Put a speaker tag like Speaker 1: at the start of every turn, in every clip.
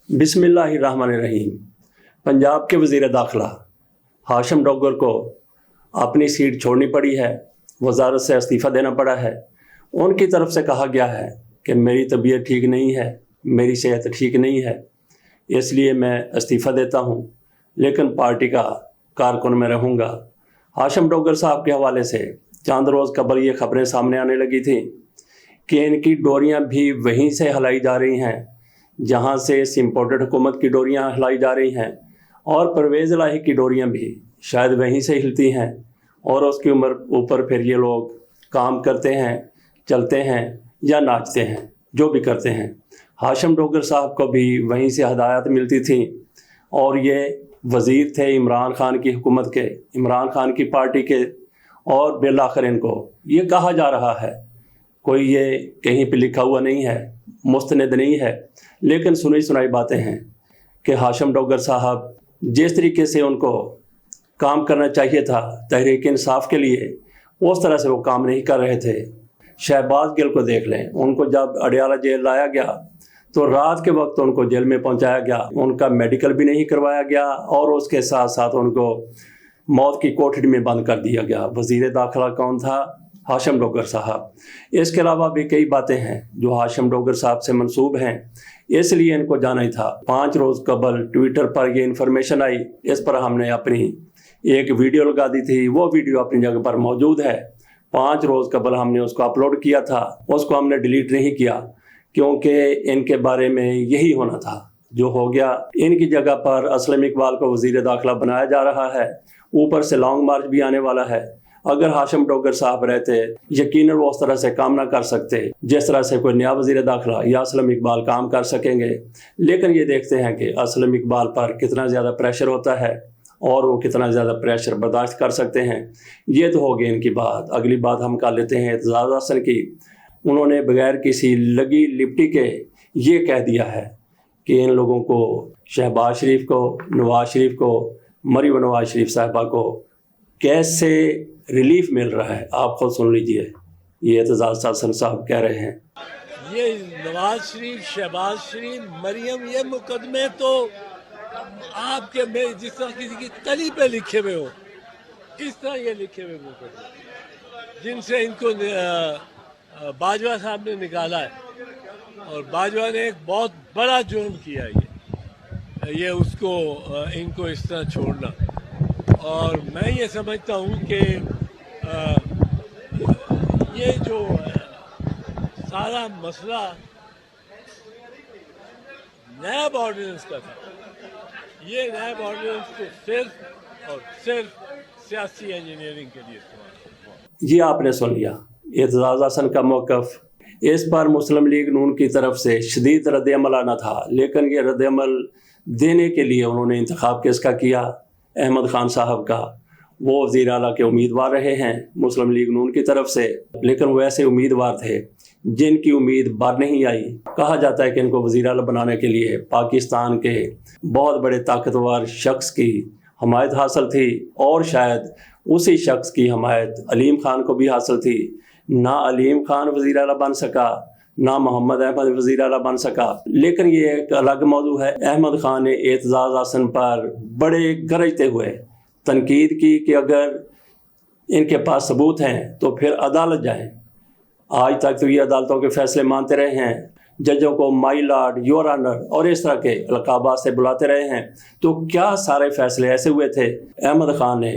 Speaker 1: बिस्मिल्लाहिर्रहमानिर्रहीम। पंजाब के वज़ीर दाखिला हाशिम डोगर को अपनी सीट छोड़नी पड़ी है, वजारत से इस्तीफ़ा देना पड़ा है। उनकी तरफ से कहा गया है कि मेरी तबीयत ठीक नहीं है, मेरी सेहत ठीक नहीं है, इसलिए मैं इस्तीफ़ा देता हूँ, लेकिन पार्टी का कारकुन में रहूँगा। हाशिम डोगर साहब के हवाले से चंद रोज़ कबल ये खबरें सामने आने लगी थी कि इनकी डोरियाँ भी वहीं से हिलाई जा रही हैं जहाँ से इस इम्पोर्टेड हुकूमत की डोरियाँ हिलाई जा रही हैं, और परवेज़ इलाही की डोरियाँ भी शायद वहीं से हिलती हैं, और उसकी उम्र ऊपर फिर ये लोग काम करते हैं, चलते हैं या नाचते हैं, जो भी करते हैं। हाशिम डोगर साहब को भी वहीं से हदायत मिलती थी, और ये वज़ीर थे इमरान खान की हुकूमत के, इमरान खान की पार्टी के, और बिलाखिर इनको ये कहा जा रहा है, कोई ये कहीं पे लिखा हुआ नहीं है, मुस्तनद नहीं है, लेकिन सुनी सुनाई बातें हैं कि हाशिम डोगर साहब जिस तरीके से उनको काम करना चाहिए था तहरीक इंसाफ के लिए, उस तरह से वो काम नहीं कर रहे थे। शहबाज गिल को देख लें, उनको जब अडियाला जेल लाया गया तो रात के वक्त उनको जेल में पहुंचाया गया, उनका मेडिकल भी नहीं करवाया गया, और उसके साथ साथ उनको मौत की कोठरी में बंद कर दिया गया। वज़ीर दाखिला कौन था? हाशिम डोगर साहब। इसके अलावा भी कई बातें हैं जो हाशिम डोगर साहब से मंसूब हैं, इसलिए इनको जाना ही था। 5 रोज़ कबल ट्विटर पर ये इन्फॉर्मेशन आई, इस पर हमने अपनी एक वीडियो लगा दी थी, वो वीडियो अपनी जगह पर मौजूद है। 5 रोज़ कबल हमने उसको अपलोड किया था, उसको हमने डिलीट नहीं किया, क्योंकि इनके बारे में यही होना था जो हो गया। इनकी जगह पर असलम इकबाल को वज़ीर दाखिला बनाया जा रहा है, ऊपर से लॉन्ग मार्च भी आने वाला है। अगर हाशिम डोगर साहब रहते, यकीनन वो उस तरह से काम ना कर सकते जिस तरह से कोई नया वज़ीर दाखिला या असलम इकबाल काम कर सकेंगे। लेकिन ये देखते हैं कि असलम इकबाल पर कितना ज़्यादा प्रेशर होता है और वो कितना ज़्यादा प्रेशर बर्दाश्त कर सकते हैं। ये तो हो गई इनकी बात। अगली बात हम कर लेते हैं एतजाज़ हसन की। उन्होंने बगैर किसी लगी लिपटी के ये कह दिया है कि इन लोगों को, शहबाज शरीफ को, नवाज शरीफ को, मरीम नवाज शरीफ साहबा को कैसे रिलीफ मिल रहा है। आप खुद सुन लीजिए, ये एतजाज़ हसन साहब कह रहे हैं।
Speaker 2: ये नवाज शरीफ, शहबाज शरीफ, मरियम, ये मुकदमे तो आपके में जिस तरह किसी की तली पे लिखे हुए हो, इस तरह ये लिखे हुए मुकदमे जिनसे इनको बाजवा साहब ने निकाला है, और बाजवा ने एक बहुत बड़ा जुर्म किया ये उसको इनको इस तरह छोड़ना। और मैं ये समझता हूँ कि ये जो सारा मसला नैब ऑर्डिनेंस का था, ये नैब ऑर्डिनेंस को सिर्फ और सिर्फ सियासी इंजीनियरिंग के लिए इस्तेमाल।
Speaker 1: ये आपने सुन लिया एतजाज़ हसन का मौक़िफ़। इस पर मुस्लिम लीग नून की तरफ से शदीद रद्द-ए-अमल आना था, लेकिन ये रद्द-ए-अमल देने के लिए उन्होंने इंतखाब किसका किया? अहमद खान साहब का। वो वज़ीर आला के उम्मीदवार रहे हैं मुस्लिम लीग नून की तरफ से, लेकिन वो ऐसे उम्मीदवार थे जिनकी उम्मीद बर नहीं आई। कहा जाता है कि इनको वज़ीर आला बनाने के लिए पाकिस्तान के बहुत बड़े ताकतवर शख्स की हमायत हासिल थी, और शायद उसी शख्स की हमायत अलीम खान को भी हासिल थी। ना अलीम खान वज़ीर आला बन सका, ना मोहम्मद अहमद वज़ीर आला बन सका। लेकिन ये एक अलग मौजू है। अहमद खान ने एतजाज़ हसन पर बड़े गरजते हुए तनकीद की कि अगर इनके पास सबूत हैं तो फिर अदालत जाएं। आज तक तो ये अदालतों के फैसले मानते रहे हैं, जजों को माई लॉर्ड, योर ऑनर और इस तरह के अलकाबात से बुलाते रहे हैं। तो क्या सारे फैसले ऐसे हुए थे? अहमद खान ने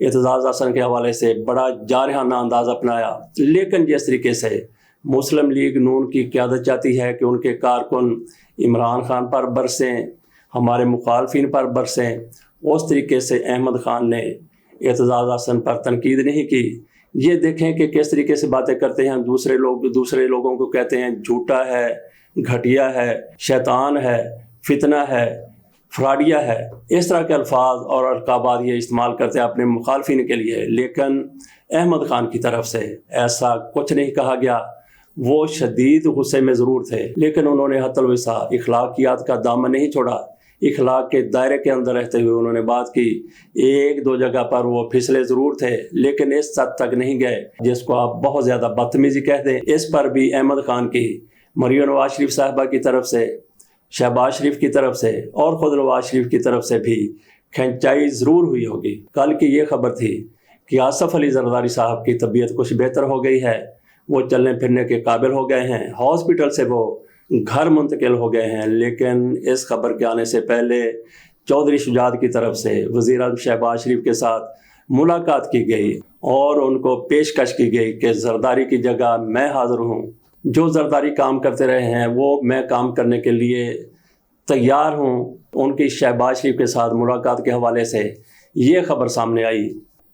Speaker 1: एतजाज़ हसन के हवाले से बड़ा जारहाना अंदाज़ अपनाया, लेकिन जिस तरीके से मुस्लिम लीग नून की क़यादत चाहती है कि उनके कारकुन इमरान खान पर बरसें, हमारे मुखालफिन पर बरसें, उस तरीके से अहमद खान ने एतजाज़ हसन पर तनकीद नहीं की। ये देखें कि किस तरीके से बातें करते हैं। दूसरे लोगों को कहते हैं झूठा है, घटिया है, शैतान है, फितना है, फ्राडिया है, इस तरह के अल्फाज और अलकाबात ये इस्तेमाल करते हैं अपने मुखालफिन के लिए। लेकिन अहमद खान की तरफ से ऐसा कुछ नहीं कहा गया। वो शदीद गुस्से में ज़रूर थे, लेकिन उन्होंने हतल विसा इखलाकियात का दामन नहीं छोड़ा। इखलाक के दायरे के अंदर रहते हुए उन्होंने बात की। एक दो जगह पर वो फिसले ज़रूर थे, लेकिन इस हद तक नहीं गए जिसको आप बहुत ज़्यादा बदतमीज़ी कह दें। इस पर भी अहमद खान की, मरियम नवाज शरीफ साहबा की तरफ से, शहबाज शरीफ की तरफ से और खुद नवाज शरीफ की तरफ से भी खिंचाई ज़रूर हुई होगी। कल की ये खबर थी कि आसफ अली जरदारी साहब की तबीयत कुछ बेहतर हो गई है, वो चलने फिरने के काबिल हो गए हैं, हॉस्पिटल से वो घर मुंतकिल हो गए हैं। लेकिन इस खबर के आने से पहले चौधरी शुजात की तरफ से वज़ीर आज़म शहबाज शरीफ के साथ मुलाकात की गई और उनको पेशकश की गई कि जरदारी की जगह मैं हाज़िर हूँ, जो जरदारी काम करते रहे हैं वो मैं काम करने के लिए तैयार हूँ। उनकी शहबाज शरीफ के साथ मुलाकात के हवाले से ये खबर सामने आई।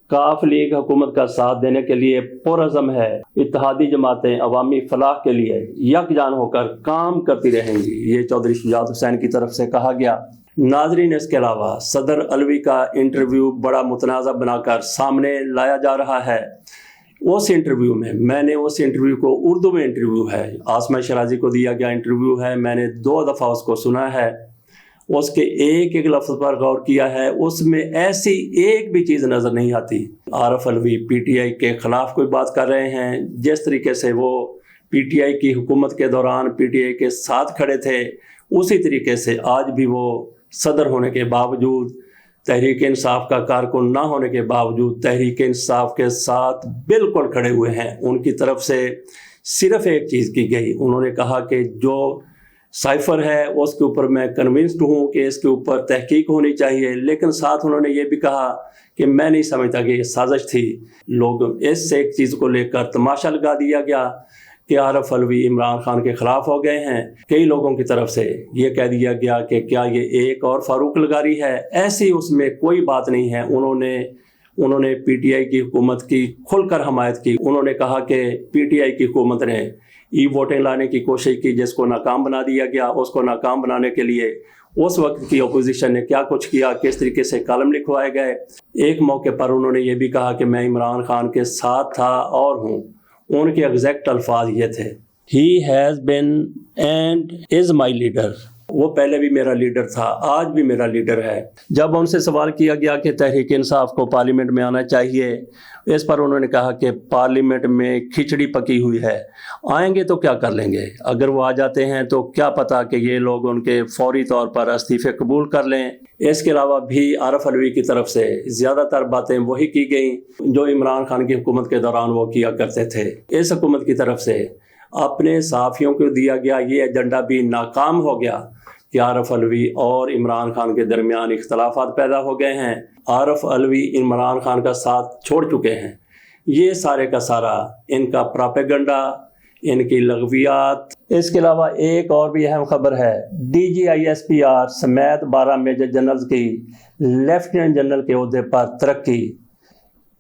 Speaker 1: काफ लीग हुकूमत का साथ देने के लिए पुरअज़म है, इत्तेहादी जमातें अवामी फलाह के लिए यकजान होकर काम करती रहेंगी, ये चौधरी शुजात हुसैन की तरफ से कहा गया। नाजरीन, इसके अलावा सदर अलवी का इंटरव्यू बड़ा मुतनाज़ा बनाकर सामने लाया जा रहा है। उस इंटरव्यू को उर्दू में इंटरव्यू है, आसमा शराजी को दिया गया इंटरव्यू है, मैंने 2 दफ़ा उसको सुना है, उसके एक एक लफ्ज़ पर गौर किया है, उसमें ऐसी एक भी चीज़ नज़र नहीं आती। आरफ अलवी पीटीआई के ख़िलाफ़ कोई बात कर रहे हैं। जिस तरीके से वो पीटीआई की हुकूमत के दौरान पीटीआई के साथ खड़े थे, उसी तरीके से आज भी वो सदर होने के बावजूद, तहरीक इंसाफ का कारकुन ना होने के बावजूद तहरीक इंसाफ के साथ बिल्कुल खड़े हुए हैं। उनकी तरफ से सिर्फ़ एक चीज़ की गई, उन्होंने कहा कि जो साइफ़र है उसके ऊपर मैं कन्विंस्ड हूँ कि इसके ऊपर तहकीक होनी चाहिए, लेकिन साथ उन्होंने ये भी कहा कि मैं नहीं समझता कि ये साजिश थी। लोग इससे एक चीज़ को लेकर तमाशा लगा दिया गया कि आरफ अलवी इमरान खान के ख़िलाफ़ हो गए हैं। कई लोगों की तरफ से ये कह दिया गया कि क्या ये एक और फारूक लगारी है। ऐसी उसमें कोई बात नहीं है। उन्होंने पीटीआई की हुकूमत की खुलकर हमायत की। उन्होंने कहा कि पीटीआई की हुकूमत ने ई वोटिंग लाने की कोशिश की, जिसको नाकाम बना दिया गया। उसको नाकाम बनाने के लिए उस वक्त की अपोजिशन ने क्या कुछ किया, किस तरीके से कॉलम लिखवाए गए। एक मौके पर उन्होंने ये भी कहा कि मैं इमरान खान के साथ था और हूँ। उनके एग्जैक्ट अल्फाज ये थे, he has been and is my leader. वो पहले भी मेरा लीडर था, आज भी मेरा लीडर है। जब उनसे सवाल किया गया कि तहरीक इंसाफ को पार्लियामेंट में आना चाहिए, इस पर उन्होंने कहा कि पार्लियामेंट में खिचड़ी पकी हुई है, आएंगे तो क्या कर लेंगे, अगर वो आ जाते हैं तो क्या पता कि ये लोग उनके फौरी तौर पर इस्तीफे कबूल कर लें। इसके अलावा भी आरफ अलवी की तरफ से ज़्यादातर बातें वही की गई जो इमरान खान की हुकूमत के दौरान वो किया करते थे। इस हुकूमत की तरफ से अपने सहाफ़ियों को दिया गया ये एजेंडा भी नाकाम हो गया कि आरफ अलवी और इमरान खान के दरमियान इख्तलाफात पैदा हो गए हैं। आरफ अलवी इमरान खान का साथ छोड़ चुके हैं। ये सारे का सारा इनका प्रोपेगेंडा, इनकी लगवियात। इसके अलावा एक और भी अहम खबर है, DGISPR समेत 12 मेजर जनरल्स की लेफ्टिनेंट जनरल के ओहदे पर तरक्की।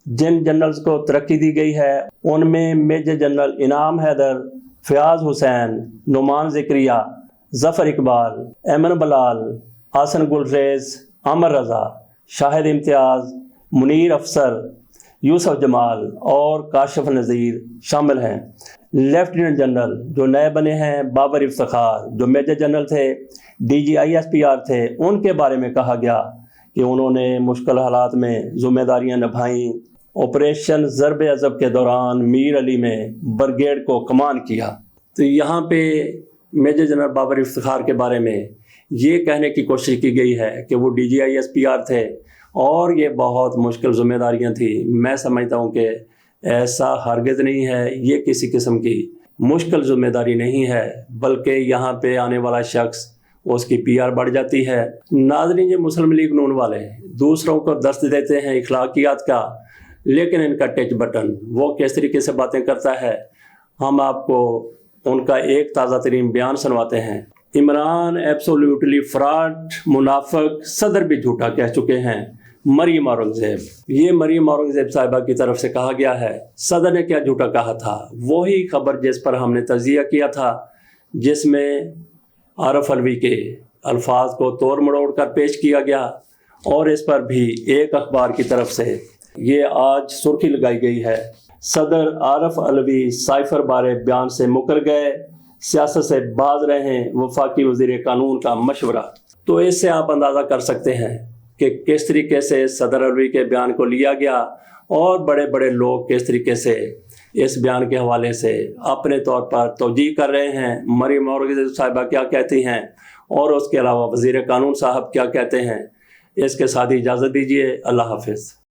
Speaker 1: जिन जनरल्स को तरक्की दी गई है उनमें मेजर जनरल इनाम हैदर, फयाज हुसैन, नुमान ज़िक्रिया, ज़फ़र इकबाल, एमन बलाल, आसन गुलरेज, अमर रज़ा, शाहिद इम्तियाज़, मुनीर अफसर, यूसुफ जमाल और काशिफ नज़ीर शामिल हैं। लेफ्टिनेंट जनरल जो नए बने हैं, बाबर इफ्तिखार जो मेजर जनरल थे, DGISPR थे, उनके बारे में कहा गया कि उन्होंने मुश्किल हालात में ज़िम्मेदारियां निभाईं। ऑपरेशन ज़रब अज़ब के दौरान मीर अली में ब्रिगेड को कमान किया। तो यहाँ पे मेजर जनरल बाबर इफ्तिखार के बारे में ये कहने की कोशिश की गई है कि वो DGISPR थे और ये बहुत मुश्किल ज़िम्मेदारियां थी। मैं समझता हूँ कि ऐसा हरगिज़ नहीं है, ये किसी किस्म की मुश्किल ज़िम्मेदारी नहीं है, बल्कि यहाँ पे आने वाला शख्स उसकी PR बढ़ जाती है। नाज़रीन, ये मुस्लिम लीग नून वाले दूसरों को दर्द देते हैं इखलाकियात का, लेकिन इनका टच बटन वो किस तरीके से बातें करता है, हम आपको उनका एक ताज़ा तरीन बयान सुनवाते हैं। इमरान एब्सोल्यूटली फ्रॉड, मुनाफिक, सदर भी झूठा कह चुके हैं मरियम औरंगज़ेब। ये मरियम औरंगज़ेब साहिबा की तरफ से कहा गया है। सदर ने क्या झूठा कहा था, वही खबर जिस पर हमने तज़िया किया था, जिसमें आरफ अलवी के अल्फाज को तोड़ मरोड़ कर पेश किया गया, और इस पर भी एक अखबार की तरफ से ये आज सुर्खी लगाई गई है, सदर आरफ अलवी साइफर बारे बयान से मुकर गए, सियासत से बाज रहे हैं, वफाकी वज़ीर कानून का मशवरा। तो इससे आप अंदाज़ा कर सकते हैं कि किस तरीके से सदर अलवी के बयान को लिया गया और बड़े बड़े लोग किस तरीके से اس بیان کے حوالے سے اپنے طور پر توجیہ کر رہے ہیں، مریم اورنگزیب صاحبہ کیا کہتی ہیں اور اس کے علاوہ وزیر قانون صاحب کیا کہتے ہیں۔ اس کے ساتھ اجازت دیجیے، اللہ حافظ۔